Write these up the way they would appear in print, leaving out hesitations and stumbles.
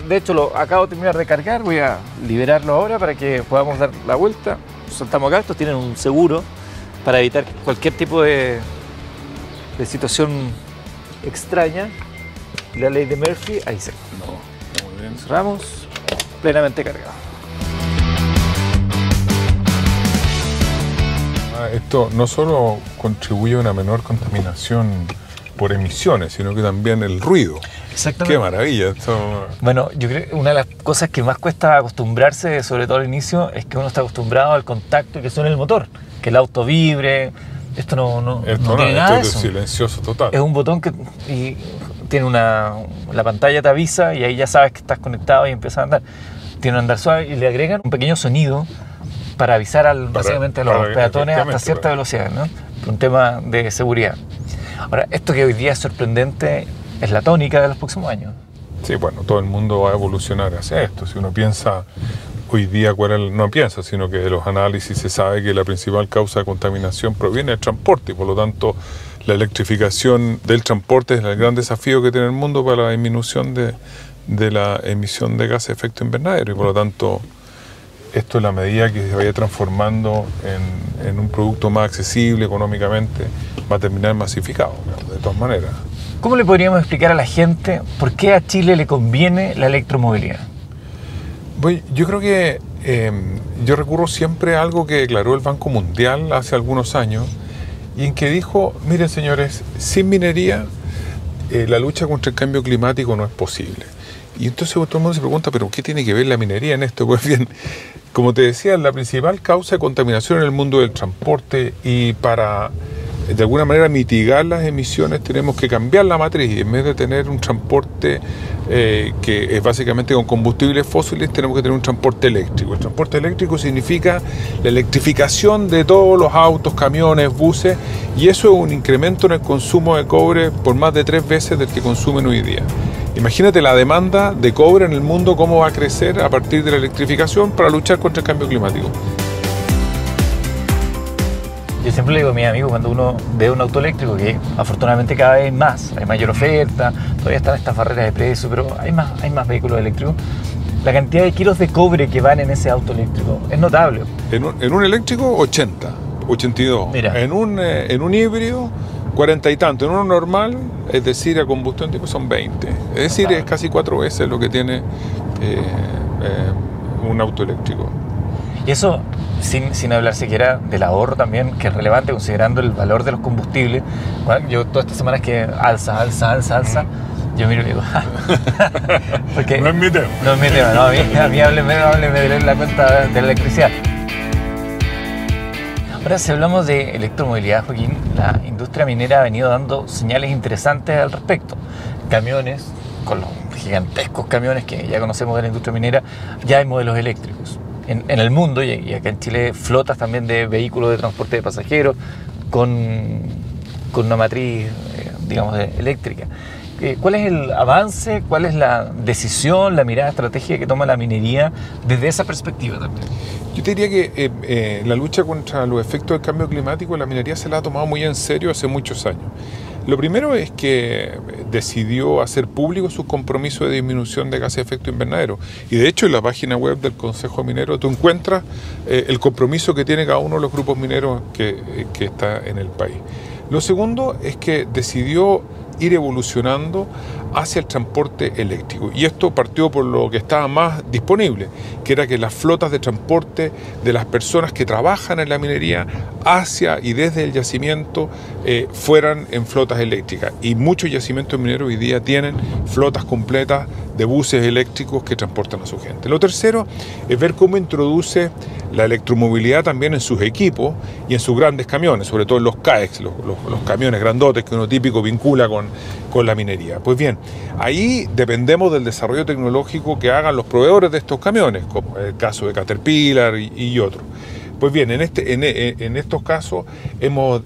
de hecho lo acabo de terminar de cargar, voy a liberarlo ahora para que podamos dar la vuelta. Soltamos acá, estos tienen un seguro para evitar cualquier tipo de situación extraña. La ley de Murphy, ahí se. No, muy bien. Cerramos, plenamente cargado. Esto no solo contribuye a una menor contaminación por emisiones, sino que también el ruido. Exactamente. Qué maravilla esto. Bueno, yo creo que una de las cosas que más cuesta acostumbrarse, sobre todo al inicio, es que uno está acostumbrado al contacto y que suene el motor, que el auto vibre. Esto no tiene nada de esto eso. es silencioso total. Es un botón que tiene la pantalla te avisa y ahí ya sabes que estás conectado y empieza a andar. Tiene un andar suave y le agregan un pequeño sonido para avisar básicamente a los peatones hasta cierta velocidad, ¿no? Por un tema de seguridad. Ahora, esto que hoy día es sorprendente es la tónica de los próximos años. Sí, bueno, todo el mundo va a evolucionar hacia esto. Si uno piensa hoy día, no piensa, sino que de los análisis se sabe que la principal causa de contaminación proviene del transporte y por lo tanto la electrificación del transporte es el gran desafío que tiene el mundo para la disminución de la emisión de gases de efecto invernadero y por lo tanto esto, en la medida que se vaya transformando en un producto más accesible económicamente, va a terminar masificado, de todas maneras. ¿Cómo le podríamos explicar a la gente por qué a Chile le conviene la electromovilidad? Yo creo que yo recurro siempre a algo que declaró el Banco Mundial hace algunos años y en que dijo, miren señores, sin minería la lucha contra el cambio climático no es posible. Y entonces todo el mundo se pregunta, ¿pero qué tiene que ver la minería en esto? Pues bien, como te decía, la principal causa de contaminación en el mundo del transporte y para de alguna manera mitigar las emisiones tenemos que cambiar la matriz y en vez de tener un transporte que es básicamente con combustibles fósiles, tenemos que tener un transporte eléctrico. El transporte eléctrico significa la electrificación de todos los autos, camiones, buses y eso es un incremento en el consumo de cobre por más de 3 veces del que consumen hoy día. Imagínate la demanda de cobre en el mundo, cómo va a crecer a partir de la electrificación para luchar contra el cambio climático. Yo siempre le digo a mis amigos, cuando uno ve un auto eléctrico, que afortunadamente cada vez más, hay mayor oferta, todavía están estas barreras de precio, pero hay más vehículos eléctricos, la cantidad de kilos de cobre que van en ese auto eléctrico es notable. En un eléctrico, 80, 82. Mira. En un híbrido, 40 y tanto. En uno normal, es decir, a combustión tipo, son 20. Es decir, es casi 4 veces lo que tiene un auto eléctrico. Y eso, sin hablar siquiera del ahorro también, que es relevante considerando el valor de los combustibles. Bueno, yo todas estas semanas que alza, yo miro y digo, porque No es mi tema. No es mi tema, no, a mí hábleme de la cuenta de la electricidad. Ahora, si hablamos de electromovilidad, Joaquín, la industria minera ha venido dando señales interesantes al respecto. Camiones, con los gigantescos camiones que ya conocemos de la industria minera, ya hay modelos eléctricos. En el mundo y acá en Chile, flotas también de vehículos de transporte de pasajeros con una matriz, digamos, eléctrica. ¿Cuál es el avance, cuál es la decisión, la mirada estratégica que toma la minería desde esa perspectiva también? Yo te diría que la lucha contra los efectos del cambio climático, la minería se la ha tomado muy en serio hace muchos años. Lo primero es que decidió hacer público sus compromisos de disminución de gases de efecto invernadero. Y de hecho en la página web del Consejo Minero tú encuentras el compromiso que tiene cada uno de los grupos mineros que está en el país. Lo segundo es que decidió ir evolucionando hacia el transporte eléctrico. Y esto partió por lo que estaba más disponible, que era que las flotas de transporte de las personas que trabajan en la minería hacia y desde el yacimiento fueran en flotas eléctricas. Y muchos yacimientos mineros hoy día tienen flotas completas de buses eléctricos que transportan a su gente. Lo tercero es ver cómo introduce la electromovilidad también en sus equipos y en sus grandes camiones, sobre todo en los CAEX, los camiones grandotes que uno típico vincula con la minería. Pues bien, ahí dependemos del desarrollo tecnológico que hagan los proveedores de estos camiones, como el caso de Caterpillar y otros. Pues bien, en estos casos nos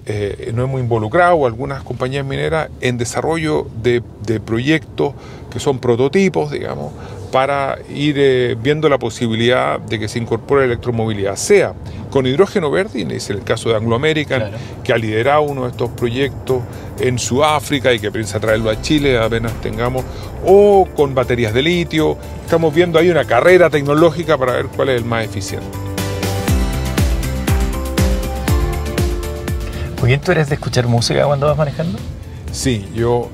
hemos involucrado algunas compañías mineras en desarrollo de proyectos que son prototipos, digamos, para ir viendo la posibilidad de que se incorpore la electromovilidad, sea con hidrógeno verde, y es el caso de Anglo American, claro, que ha liderado uno de estos proyectos en Sudáfrica y que piensa traerlo a Chile apenas tengamos, o con baterías de litio. Estamos viendo ahí una carrera tecnológica para ver cuál es el más eficiente. Oye, ¿tú eres de escuchar música cuando vas manejando? Sí, yo...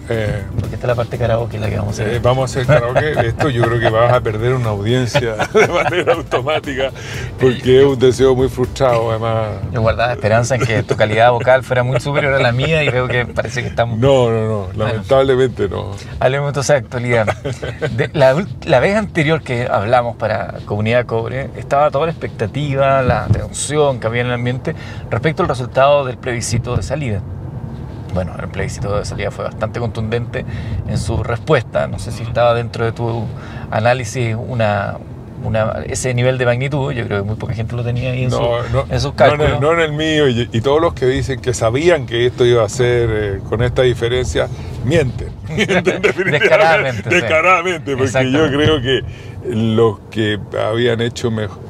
porque esta es la parte karaoke la que vamos a hacer. Vamos a hacer karaoke. Esto yo creo que vas a perder una audiencia de manera automática, porque es un deseo muy frustrado, además. Yo guardaba esperanza en que tu calidad vocal fuera muy superior a la mía y veo que parece que estamos... No, lamentablemente no. Hablemos entonces de actualidad. La vez anterior que hablamos para Comunidad Cobre, estaba toda la expectativa, la tensión que había en el ambiente respecto al resultado del plebiscito de salida. Bueno, el plebiscito de salida fue bastante contundente en su respuesta. No sé si estaba dentro de tu análisis ese nivel de magnitud. Yo creo que muy poca gente lo tenía ahí en sus cálculos. No en el mío, y todos los que dicen que sabían que esto iba a ser con esta diferencia, mienten. Descaradamente. Descaradamente, porque yo creo que los que habían hecho mejor,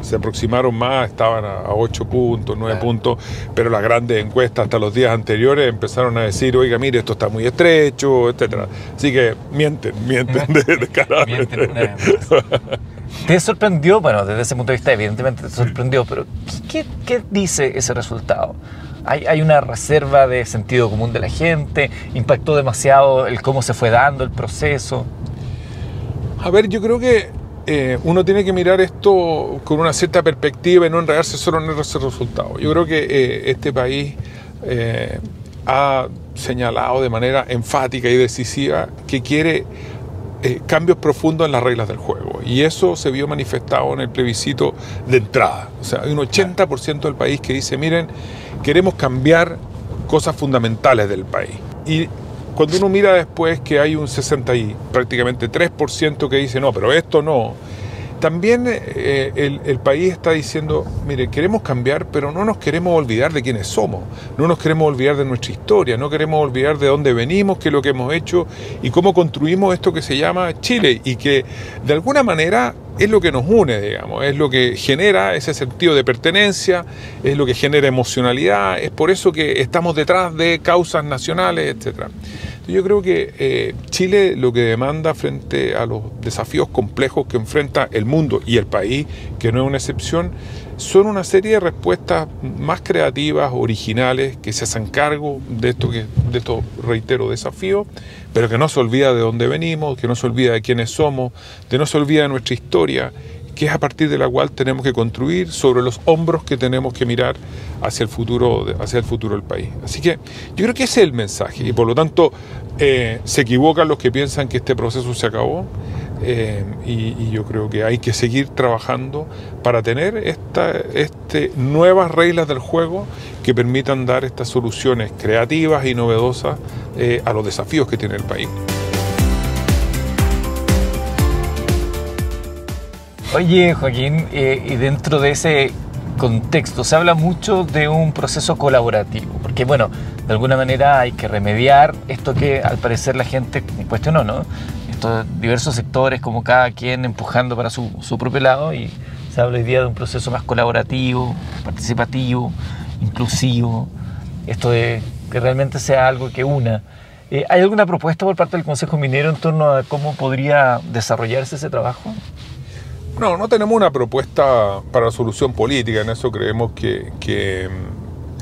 se aproximaron más, estaban a 8 puntos, 9 puntos, pero las grandes encuestas hasta los días anteriores empezaron a decir, oiga, mire, esto está muy estrecho, etcétera. Así que mienten descaradamente. ¿Te sorprendió? Bueno, desde ese punto de vista evidentemente te sorprendió, pero ¿qué dice ese resultado? ¿Hay una reserva de sentido común de la gente? ¿Impactó demasiado el cómo se fue dando el proceso? A ver, yo creo que uno tiene que mirar esto con una cierta perspectiva y no enredarse solo en ese resultado. Yo creo que este país ha señalado de manera enfática y decisiva que quiere cambios profundos en las reglas del juego, y eso se vio manifestado en el plebiscito de entrada. O sea, hay un 80% del país que dice, miren, queremos cambiar cosas fundamentales del país. Y cuando uno mira después que hay un 60 y prácticamente 3% que dice, no, pero esto no, también el país está diciendo, mire, queremos cambiar, pero no nos queremos olvidar de quiénes somos, no nos queremos olvidar de nuestra historia, no queremos olvidar de dónde venimos, qué es lo que hemos hecho y cómo construimos esto que se llama Chile, y que de alguna manera es lo que nos une, digamos, es lo que genera ese sentido de pertenencia, es lo que genera emocionalidad, es por eso que estamos detrás de causas nacionales, etcétera. Yo creo que Chile lo que demanda frente a los desafíos complejos que enfrenta el mundo y el país, que no es una excepción, son una serie de respuestas más creativas, originales, que se hacen cargo de estos, reitero, desafíos, pero que no se olvida de dónde venimos, que no se olvida de quiénes somos, que no se olvida de nuestra historia, que es a partir de la cual tenemos que construir, sobre los hombros que tenemos que mirar hacia el futuro del país. Así que yo creo que ese es el mensaje, y por lo tanto se equivocan los que piensan que este proceso se acabó, y yo creo que hay que seguir trabajando para tener nuevas reglas del juego que permitan dar estas soluciones creativas y novedosas a los desafíos que tiene el país. Oye, Joaquín, y dentro de ese contexto se habla mucho de un proceso colaborativo, porque bueno, de alguna manera hay que remediar esto que al parecer la gente cuestionó, ¿no? Estos diversos sectores, como cada quien empujando para su propio lado, y se habla hoy día de un proceso más colaborativo, participativo, inclusivo, esto de que realmente sea algo que una. ¿Hay alguna propuesta por parte del Consejo Minero en torno a cómo podría desarrollarse ese trabajo? No tenemos una propuesta para solución política. En eso creemos que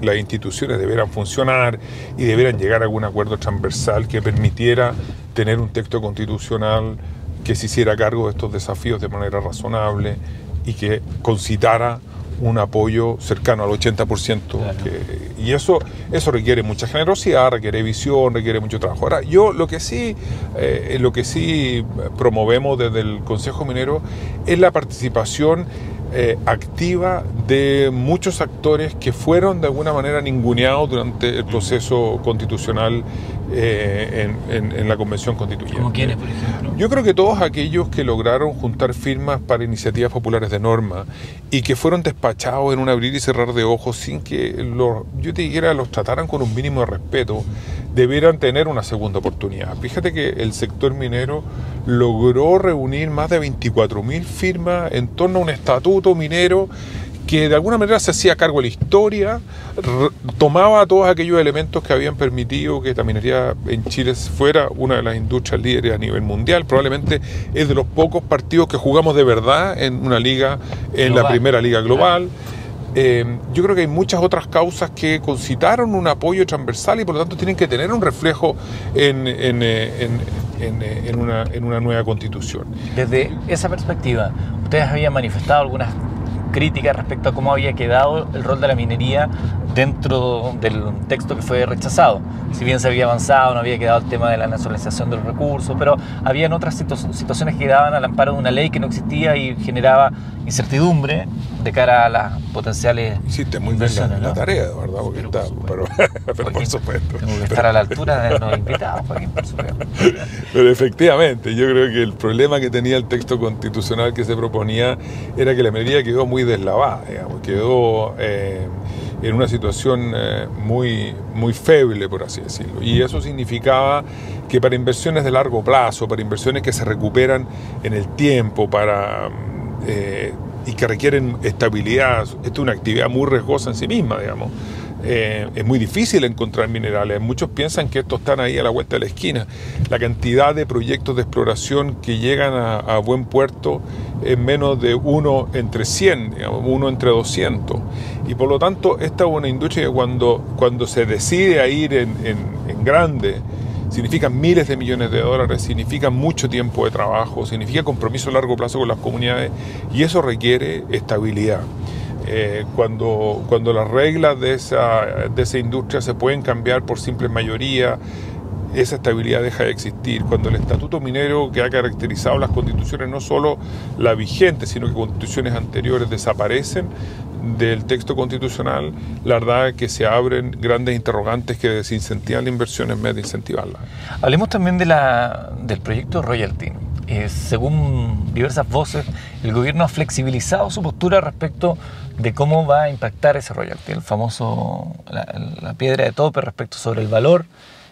las instituciones deberán funcionar y deberán llegar a algún acuerdo transversal que permitiera tener un texto constitucional que se hiciera cargo de estos desafíos de manera razonable y que concitara un apoyo cercano al 80%. Claro. Y eso requiere mucha generosidad, requiere visión, requiere mucho trabajo. Ahora, yo lo que sí promovemos desde el Consejo Minero es la participación activa de muchos actores que fueron de alguna manera ninguneados durante el proceso constitucional en la Convención Constituyente. ¿Como quiénes, por ejemplo? Yo creo que todos aquellos que lograron juntar firmas para iniciativas populares de norma y que fueron despachados en un abrir y cerrar de ojos sin que yo te dijera los trataran con un mínimo de respeto, debieran tener una segunda oportunidad. Fíjate que el sector minero logró reunir más de 24.000 firmas en torno a un estatuto minero que de alguna manera se hacía cargo de la historia, tomaba todos aquellos elementos que habían permitido que la minería en Chile fuera una de las industrias líderes a nivel mundial. Probablemente es de los pocos partidos que jugamos de verdad en una liga, en la primera liga global. Yo creo que hay muchas otras causas que concitaron un apoyo transversal y por lo tanto tienen que tener un reflejo en una nueva constitución. Desde esa perspectiva, ustedes habían manifestado algunas críticas respecto a cómo había quedado el rol de la minería dentro del texto que fue rechazado. Si bien se había avanzado, no había quedado el tema de la nacionalización de los recursos, pero habían otras situaciones que quedaban al amparo de una ley que no existía y generaba incertidumbre de cara a las potenciales Hiciste muy bien la tarea, ¿verdad? Pero por supuesto. Tengo que estar a la altura de los invitados, Joaquín, por supuesto. Pero efectivamente, yo creo que el problema que tenía el texto constitucional que se proponía era que la minería quedó muy deslavada, digamos, quedó en una situación muy feble, por así decirlo. Y eso significaba que para inversiones de largo plazo, para inversiones que se recuperan en el tiempo, y que requieren estabilidad, esto es una actividad muy riesgosa en sí misma, digamos. Es muy difícil encontrar minerales. Muchos piensan que estos están ahí a la vuelta de la esquina. La cantidad de proyectos de exploración que llegan a buen puerto es menos de 1 entre 100, digamos, 1 entre 200. Y por lo tanto, esta es una industria que cuando se decide a ir en grande, significa miles de millones de dólares, significa mucho tiempo de trabajo, significa compromiso a largo plazo con las comunidades y eso requiere estabilidad. Cuando las reglas de esa industria se pueden cambiar por simple mayoría, esa estabilidad deja de existir. Cuando el estatuto minero que ha caracterizado las constituciones, no solo la vigente, sino que constituciones anteriores desaparecen del texto constitucional, la verdad es que se abren grandes interrogantes que desincentivan la inversión en vez de incentivarla. Hablemos también del proyecto Royalty. Según diversas voces, el gobierno ha flexibilizado su postura respecto de cómo va a impactar ese royalty, el famoso, la piedra de tope respecto sobre el valor.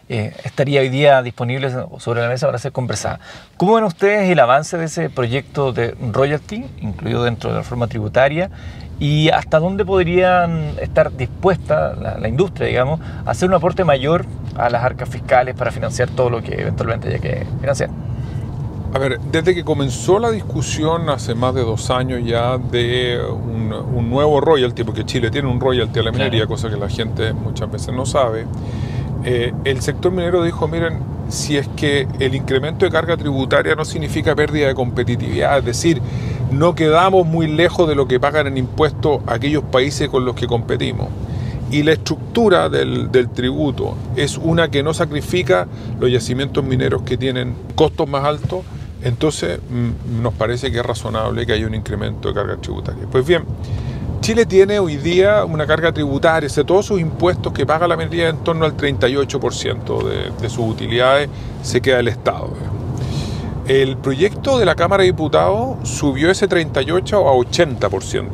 Estaría hoy día disponible sobre la mesa para ser conversada. ¿Cómo ven ustedes el avance de ese proyecto de royalty, incluido dentro de la reforma tributaria, y hasta dónde podrían estar dispuestas la industria, digamos, a hacer un aporte mayor a las arcas fiscales para financiar todo lo que eventualmente haya que financiar? A ver, desde que comenzó la discusión hace más de 2 años ya de un nuevo royalty, porque Chile tiene un royalty a la minería, cosa que la gente muchas veces no sabe, el sector minero dijo, miren, si es que el incremento de carga tributaria no significa pérdida de competitividad, es decir, no quedamos muy lejos de lo que pagan en impuestos aquellos países con los que competimos. Y la estructura del tributo es una que no sacrifica los yacimientos mineros que tienen costos más altos, entonces nos parece que es razonable que haya un incremento de carga tributaria. Pues bien, Chile tiene hoy día una carga tributaria, de todos sus impuestos que paga la minería, en torno al 38% de sus utilidades se queda el Estado. El proyecto de la Cámara de Diputados subió ese 38% a 80%.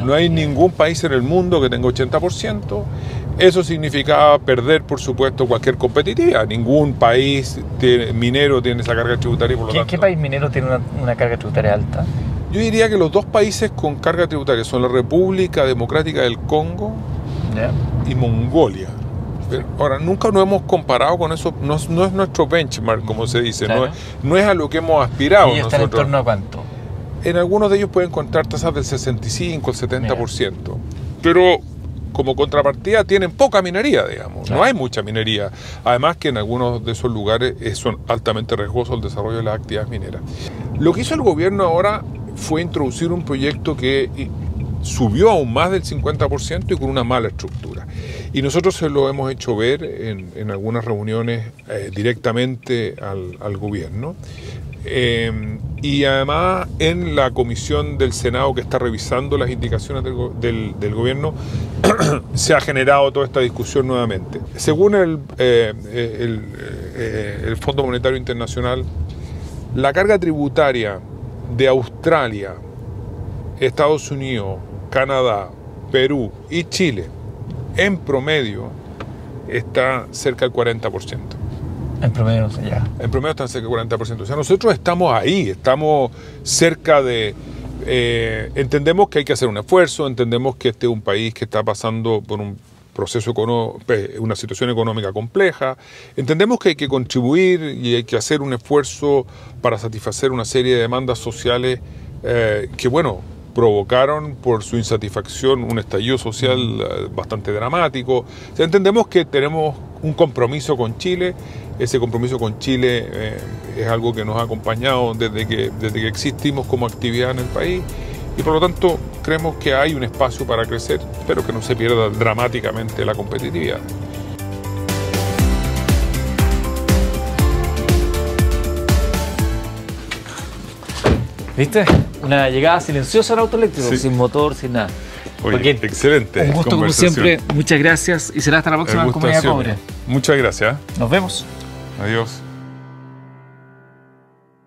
No hay ningún país en el mundo que tenga 80%. Eso significaba perder, por supuesto, cualquier competitividad. Ningún país minero tiene esa carga tributaria. Por lo tanto, ¿Qué país minero tiene una carga tributaria alta? Yo diría que los 2 países con carga tributaria son la República Democrática del Congo y Mongolia. Ahora, nunca nos hemos comparado con eso, no es nuestro benchmark, como se dice, claro. no es a lo que hemos aspirado. ¿Y están en torno a cuánto? En algunos de ellos pueden encontrar tasas del 65, el 70%. Pero como contrapartida tienen poca minería, digamos. Claro. No hay mucha minería. Además que en algunos de esos lugares son altamente riesgosos el desarrollo de las actividades mineras. Lo que hizo el gobierno ahora fue introducir un proyecto que subió aún más del 50% y con una mala estructura. Y nosotros se lo hemos hecho ver en algunas reuniones directamente al gobierno. Y además en la comisión del Senado que está revisando las indicaciones del gobierno se ha generado toda esta discusión nuevamente. Según el Fondo Monetario Internacional, la carga tributaria de Australia, Estados Unidos, Canadá, Perú y Chile en promedio está cerca del 40%. En promedio, ya. En promedio están cerca del 40%. O sea, nosotros estamos ahí, estamos cerca de... entendemos que hay que hacer un esfuerzo, entendemos que este es un país que está pasando por un proceso una situación económica compleja, entendemos que hay que contribuir y hay que hacer un esfuerzo para satisfacer una serie de demandas sociales que, bueno, provocaron por su insatisfacción un estallido social bastante dramático. O sea, entendemos que tenemos un compromiso con Chile. Ese compromiso con Chile es algo que nos ha acompañado desde que existimos como actividad en el país y por lo tanto creemos que hay un espacio para crecer, pero que no se pierda dramáticamente la competitividad. ¿Viste? Una llegada silenciosa al auto eléctrico, sí. Sin motor, sin nada. Oye, Joaquín, excelente. Un gusto como siempre, muchas gracias y será hasta la próxima en Comunidad Cobre. Muchas gracias. Nos vemos. Adiós.